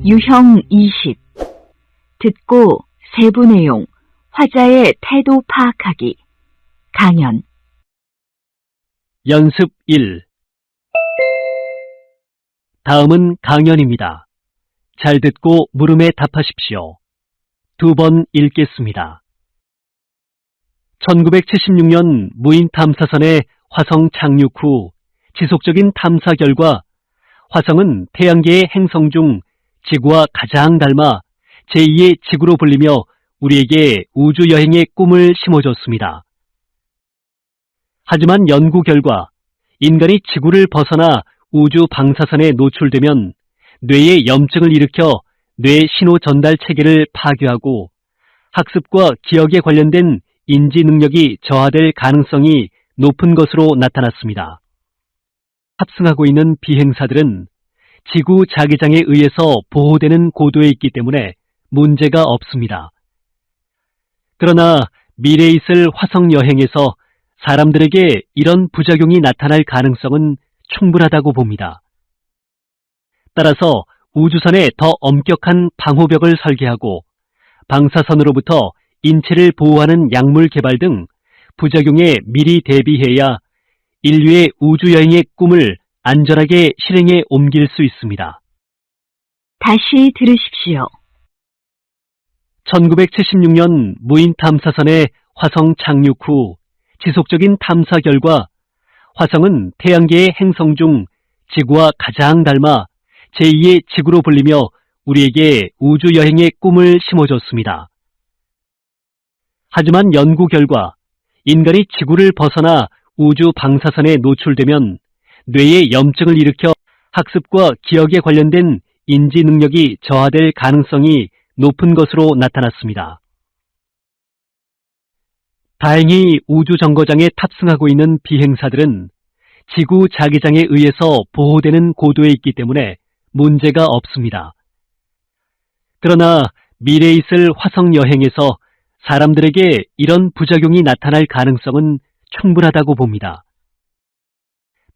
유형 20. 듣고 세부 내용, 화자의 태도 파악하기. 강연. 연습 1. 다음은 강연입니다. 잘 듣고 물음에 답하십시오. 2번 읽겠습니다. 1976년 무인 탐사선의 화성 착륙 후 지속적인 탐사 결과 화성은 태양계의 행성 중 지구와 가장 닮아 제2의 지구로 불리며 우리에게 우주여행의 꿈을 심어줬습니다. 하지만 연구 결과 인간이 지구를 벗어나 우주 방사선에 노출되면 뇌에 염증을 일으켜 뇌 신호 전달 체계를 파괴하고 학습과 기억에 관련된 인지 능력이 저하될 가능성이 높은 것으로 나타났습니다. 탑승하고 있는 비행사들은 지구 자기장에 의해서 보호되는 고도에 있기 때문에 문제가 없습니다. 그러나 미래에 있을 화성 여행에서 사람들에게 이런 부작용이 나타날 가능성은 충분하다고 봅니다. 따라서 우주선에 더 엄격한 방호벽을 설계하고 방사선으로부터 인체를 보호하는 약물 개발 등 부작용에 미리 대비해야 인류의 우주여행의 꿈을 안전하게 실행에 옮길 수 있습니다. 다시 들으십시오. 1976년 무인 탐사선의 화성 착륙 후 지속적인 탐사 결과 화성은 태양계의 행성 중 지구와 가장 닮아 제2의 지구로 불리며 우리에게 우주여행의 꿈을 심어줬습니다. 하지만 연구 결과 인간이 지구를 벗어나 우주 방사선에 노출되면 뇌에 염증을 일으켜 학습과 기억에 관련된 인지 능력이 저하될 가능성이 높은 것으로 나타났습니다. 다행히 우주정거장에 탑승하고 있는 비행사들은 지구 자기장에 의해서 보호되는 고도에 있기 때문에 문제가 없습니다. 그러나 미래에 있을 화성 여행에서 사람들에게 이런 부작용이 나타날 가능성은 충분하다고 봅니다.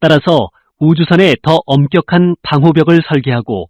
따라서 우주선에 더 엄격한 방호벽을 설계하고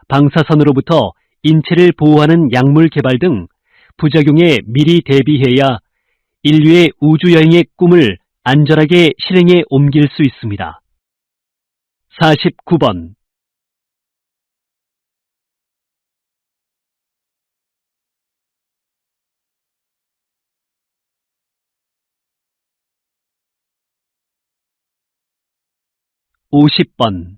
방사선으로부터 인체를 보호하는 약물 개발 등 부작용에 미리 대비해야 인류의 우주여행의 꿈을 안전하게 실행에 옮길 수 있습니다. 49번. (50번)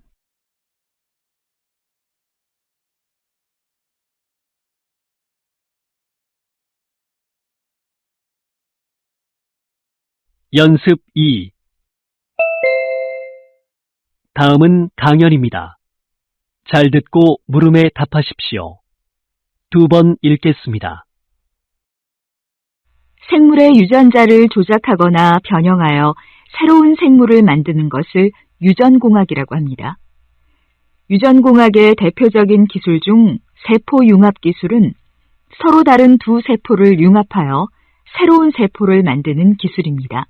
연습 2. 다음은 강연입니다. 잘 듣고 물음에 답하십시오. 2번 읽겠습니다. 생물의 유전자를 조작하거나 변형하여 새로운 생물을 만드는 것을 유전공학이라고 합니다. 유전공학의 대표적인 기술 중 세포융합 기술은 서로 다른 두 세포를 융합하여 새로운 세포를 만드는 기술입니다.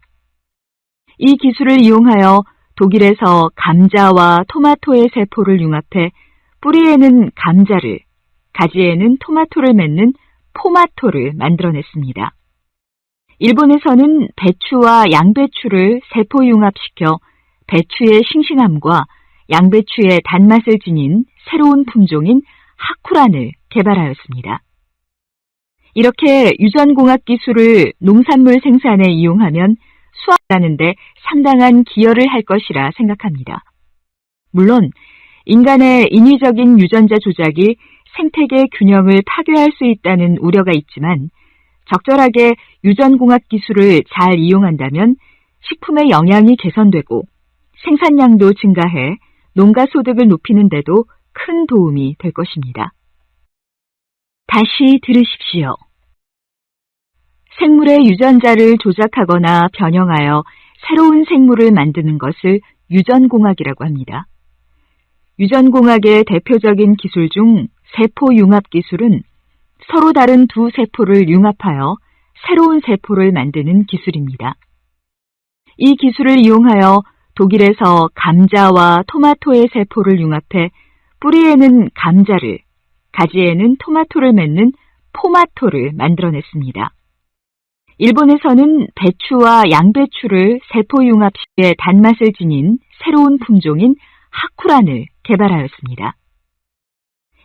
이 기술을 이용하여 독일에서 감자와 토마토의 세포를 융합해 뿌리에는 감자를, 가지에는 토마토를 맺는 포마토를 만들어냈습니다. 일본에서는 배추와 양배추를 세포융합시켜 배추의 싱싱함과 양배추의 단맛을 지닌 새로운 품종인 하쿠란을 개발하였습니다. 이렇게 유전공학 기술을 농산물 생산에 이용하면 수확하는 데 상당한 기여를 할 것이라 생각합니다. 물론 인간의 인위적인 유전자 조작이 생태계 균형을 파괴할 수 있다는 우려가 있지만 적절하게 유전공학 기술을 잘 이용한다면 식품의 영양이 개선되고 생산량도 증가해 농가 소득을 높이는 데도 큰 도움이 될 것입니다. 다시 들으십시오. 생물의 유전자를 조작하거나 변형하여 새로운 생물을 만드는 것을 유전공학이라고 합니다. 유전공학의 대표적인 기술 중 세포융합 기술은 서로 다른 두 세포를 융합하여 새로운 세포를 만드는 기술입니다. 이 기술을 이용하여 독일에서 감자와 토마토의 세포를 융합해 뿌리에는 감자를, 가지에는 토마토를 맺는 포마토를 만들어냈습니다. 일본에서는 배추와 양배추를 세포 융합 시에 단맛을 지닌 새로운 품종인 하쿠란을 개발하였습니다.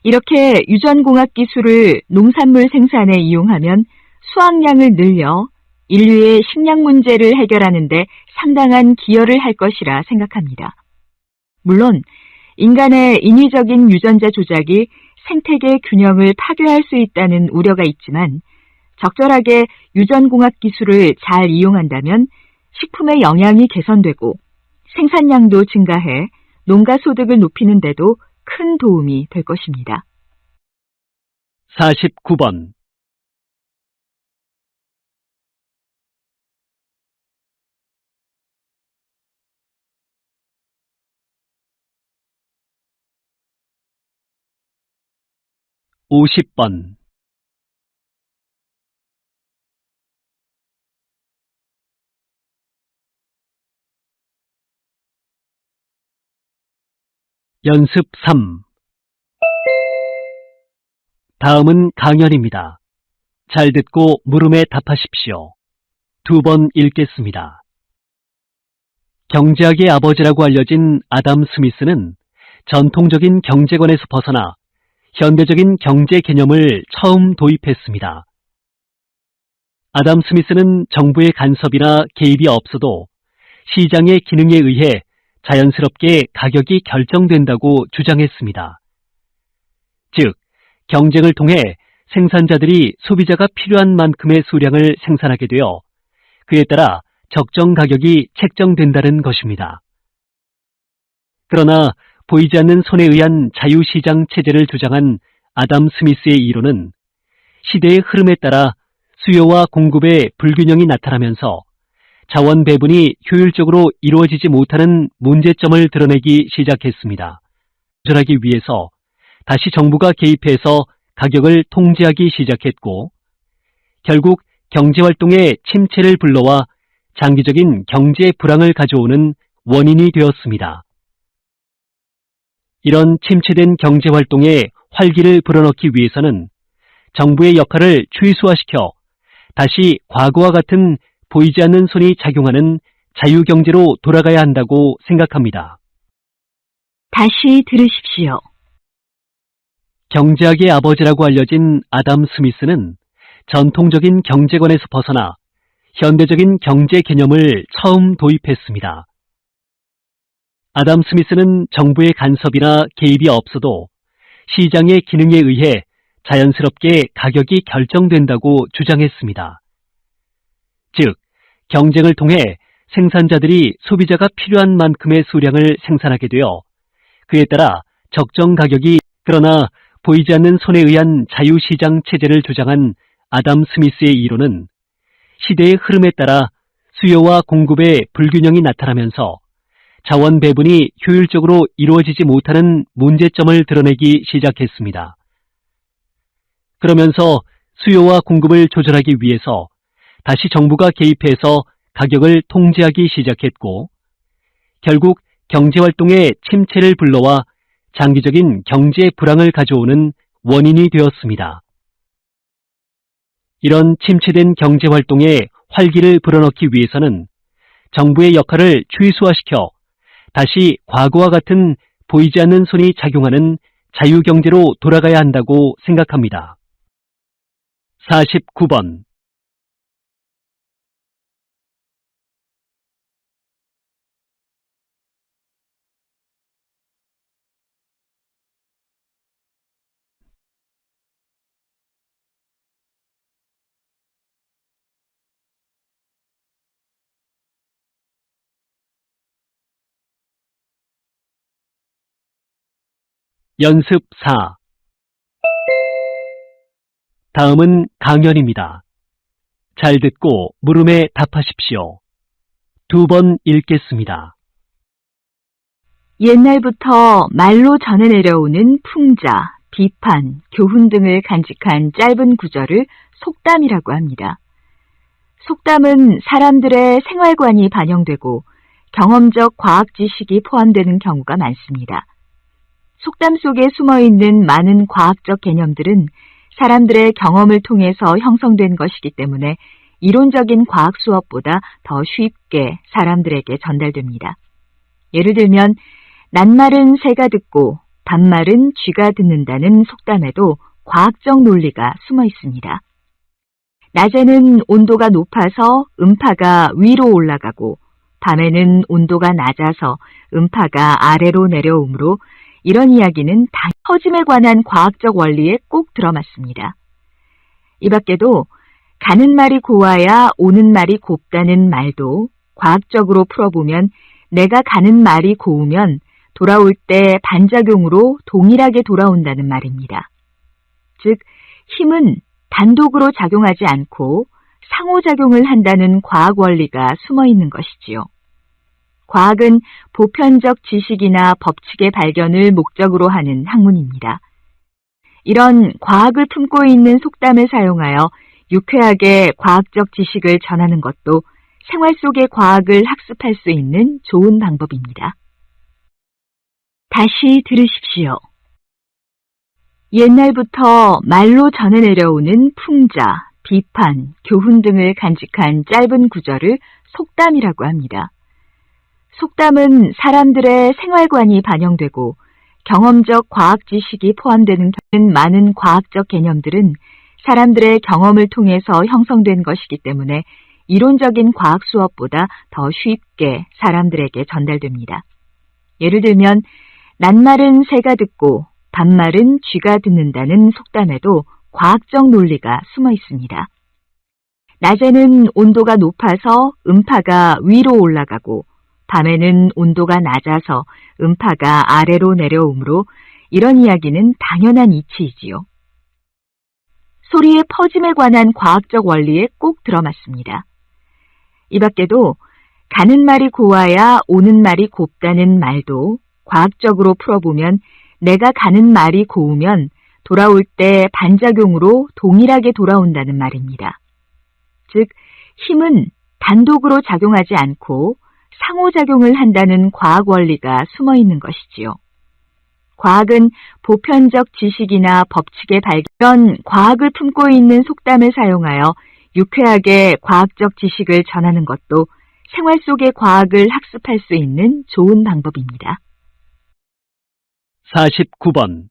이렇게 유전공학 기술을 농산물 생산에 이용하면 수확량을 늘려 인류의 식량 문제를 해결하는 데 상당한 기여를 할 것이라 생각합니다. 물론 인간의 인위적인 유전자 조작이 생태계 균형을 파괴할 수 있다는 우려가 있지만 적절하게 유전공학 기술을 잘 이용한다면 식품의 영양이 개선되고 생산량도 증가해 농가 소득을 높이는 데도 큰 도움이 될 것입니다. 49번. (50번) 연습 3. 다음은 강연입니다. 잘 듣고 물음에 답하십시오. 2번 읽겠습니다. 경제학의 아버지라고 알려진 아담 스미스는 전통적인 경제관에서 벗어나 현대적인 경제 개념을 처음 도입했습니다. 아담 스미스는 정부의 간섭이나 개입이 없어도 시장의 기능에 의해 자연스럽게 가격이 결정된다고 주장했습니다. 즉, 경쟁을 통해 생산자들이 소비자가 필요한 만큼의 수량을 생산하게 되어 그에 따라 적정 가격이 책정된다는 것입니다. 그러나 보이지 않는 손에 의한 자유시장 체제를 주장한 아담 스미스의 이론은 시대의 흐름에 따라 수요와 공급의 불균형이 나타나면서 자원 배분이 효율적으로 이루어지지 못하는 문제점을 드러내기 시작했습니다. 조절하기 위해서 다시 정부가 개입해서 가격을 통제하기 시작했고 결국 경제활동의 침체를 불러와 장기적인 경제 불황을 가져오는 원인이 되었습니다. 이런 침체된 경제활동에 활기를 불어넣기 위해서는 정부의 역할을 최소화시켜 다시 과거와 같은 보이지 않는 손이 작용하는 자유경제로 돌아가야 한다고 생각합니다. 다시 들으십시오. 경제학의 아버지라고 알려진 아담 스미스는 전통적인 경제관에서 벗어나 현대적인 경제 개념을 처음 도입했습니다. 아담 스미스는 정부의 간섭이나 개입이 없어도 시장의 기능에 의해 자연스럽게 가격이 결정된다고 주장했습니다. 즉, 경쟁을 통해 생산자들이 소비자가 필요한 만큼의 수량을 생산하게 되어 그에 따라 적정 가격이 그러나 보이지 않는 손에 의한 자유시장 체제를 주장한 아담 스미스의 이론은 시대의 흐름에 따라 수요와 공급의 불균형이 나타나면서 자원 배분이 효율적으로 이루어지지 못하는 문제점을 드러내기 시작했습니다. 그러면서 수요와 공급을 조절하기 위해서 다시 정부가 개입해서 가격을 통제하기 시작했고 결국 경제활동의 침체를 불러와 장기적인 경제 불황을 가져오는 원인이 되었습니다. 이런 침체된 경제활동에 활기를 불어넣기 위해서는 정부의 역할을 최소화시켜 다시 과거와 같은 보이지 않는 손이 작용하는 자유경제로 돌아가야 한다고 생각합니다. 49번. 연습 4. 다음은 강연입니다. 잘 듣고 물음에 답하십시오. 2번 읽겠습니다. 옛날부터 말로 전해 내려오는 풍자, 비판, 교훈 등을 간직한 짧은 구절을 속담이라고 합니다. 속담은 사람들의 생활관이 반영되고 경험적 과학 지식이 포함되는 경우가 많습니다. 속담 속에 숨어있는 많은 과학적 개념들은 사람들의 경험을 통해서 형성된 것이기 때문에 이론적인 과학 수업보다 더 쉽게 사람들에게 전달됩니다. 예를 들면 낱말은 새가 듣고 반말은 쥐가 듣는다는 속담에도 과학적 논리가 숨어 있습니다. 낮에는 온도가 높아서 음파가 위로 올라가고 밤에는 온도가 낮아서 음파가 아래로 내려오므로 이런 이야기는 다 퍼짐에 관한 과학적 원리에 꼭 들어맞습니다. 이 밖에도 가는 말이 고와야 오는 말이 곱다는 말도 과학적으로 풀어보면 내가 가는 말이 고우면 돌아올 때 반작용으로 동일하게 돌아온다는 말입니다. 즉, 힘은 단독으로 작용하지 않고 상호작용을 한다는 과학 원리가 숨어 있는 것이지요. 과학은 보편적 지식이나 법칙의 발견을 목적으로 하는 학문입니다. 이런 과학을 품고 있는 속담을 사용하여 유쾌하게 과학적 지식을 전하는 것도 생활 속의 과학을 학습할 수 있는 좋은 방법입니다. 다시 들으십시오. 옛날부터 말로 전해 내려오는 풍자, 비판, 교훈 등을 간직한 짧은 구절을 속담이라고 합니다. 속담은 사람들의 생활관이 반영되고 경험적 과학 지식이 포함되는 많은 과학적 개념들은 사람들의 경험을 통해서 형성된 것이기 때문에 이론적인 과학 수업보다 더 쉽게 사람들에게 전달됩니다. 예를 들면 낱말은 새가 듣고 반말은 쥐가 듣는다는 속담에도 과학적 논리가 숨어 있습니다. 낮에는 온도가 높아서 음파가 위로 올라가고 밤에는 온도가 낮아서 음파가 아래로 내려오므로 이런 이야기는 당연한 이치이지요. 소리의 퍼짐에 관한 과학적 원리에 꼭 들어맞습니다. 이 밖에도 가는 말이 고와야 오는 말이 곱다는 말도 과학적으로 풀어보면 내가 가는 말이 고우면 돌아올 때 반작용으로 동일하게 돌아온다는 말입니다. 즉, 힘은 단독으로 작용하지 않고 상호작용을 한다는 과학 원리가 숨어 있는 것이지요. 과학은 보편적 지식이나 법칙의 발견, 과학을 품고 있는 속담을 사용하여 유쾌하게 과학적 지식을 전하는 것도 생활 속의 과학을 학습할 수 있는 좋은 방법입니다. 49번.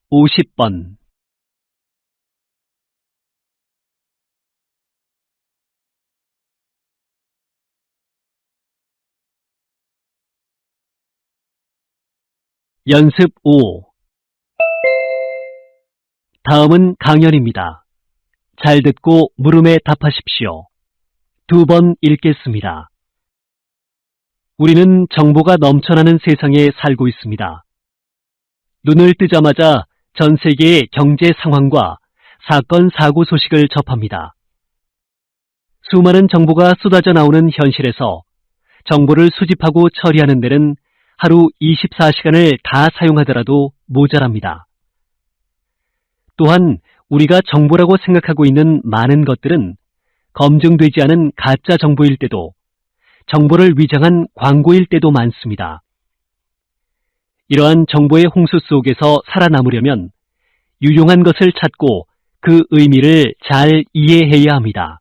(50번) 연습 5. 다음은 강연입니다. 잘 듣고 물음에 답하십시오. 2번 읽겠습니다. 우리는 정보가 넘쳐나는 세상에 살고 있습니다. 눈을 뜨자마자 전 세계의 경제 상황과 사건, 사고 소식을 접합니다. 수많은 정보가 쏟아져 나오는 현실에서 정보를 수집하고 처리하는 데는 하루 24시간을 다 사용하더라도 모자랍니다. 또한 우리가 정보라고 생각하고 있는 많은 것들은 검증되지 않은 가짜 정보일 때도 정보를 위장한 광고일 때도 많습니다. 이러한 정보의 홍수 속에서 살아남으려면 유용한 것을 찾고 그 의미를 잘 이해해야 합니다.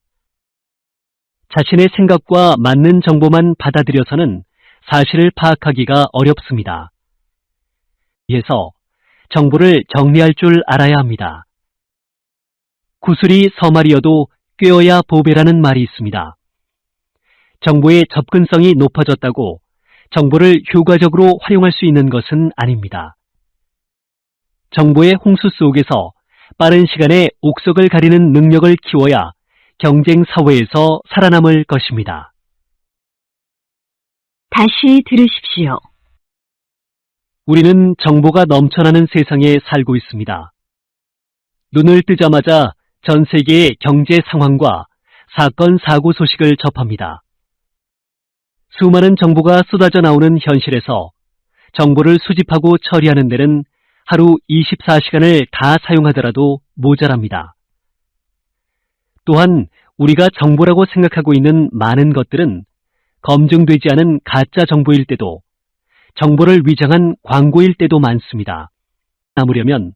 자신의 생각과 맞는 정보만 받아들여서는 사실을 파악하기가 어렵습니다. 그래서 정보를 정리할 줄 알아야 합니다. 구슬이 서말이어도 꿰어야 보배라는 말이 있습니다. 정보의 접근성이 높아졌다고 정보를 효과적으로 활용할 수 있는 것은 아닙니다. 정보의 홍수 속에서 빠른 시간에 옥석을 가리는 능력을 키워야 경쟁 사회에서 살아남을 것입니다. 다시 들으십시오. 우리는 정보가 넘쳐나는 세상에 살고 있습니다. 눈을 뜨자마자 전 세계의 경제 상황과 사건, 사고 소식을 접합니다. 수많은 정보가 쏟아져 나오는 현실에서 정보를 수집하고 처리하는 데는 하루 24시간을 다 사용하더라도 모자랍니다. 또한 우리가 정보라고 생각하고 있는 많은 것들은 검증되지 않은 가짜 정보일 때도, 정보를 위장한 광고일 때도 많습니다. 남으려면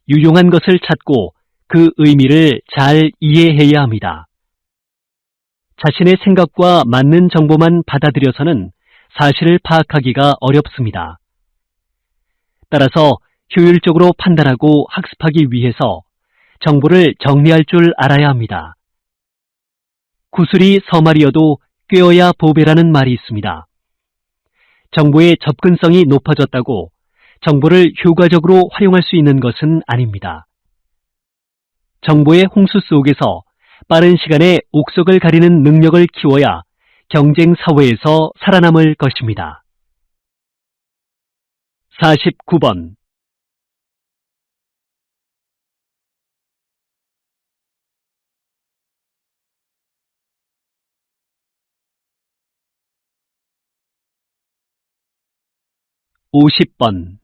유용한 것을 찾고 그 의미를 잘 이해해야 합니다. 자신의 생각과 맞는 정보만 받아들여서는 사실을 파악하기가 어렵습니다. 따라서 효율적으로 판단하고 학습하기 위해서 정보를 정리할 줄 알아야 합니다. 구슬이 서말이어도 꿰어야 보배라는 말이 있습니다. 정보의 접근성이 높아졌다고 정보를 효과적으로 활용할 수 있는 것은 아닙니다. 정보의 홍수 속에서 빠른 시간에 옥석을 가리는 능력을 키워야 경쟁 사회에서 살아남을 것입니다. 49번. (50번)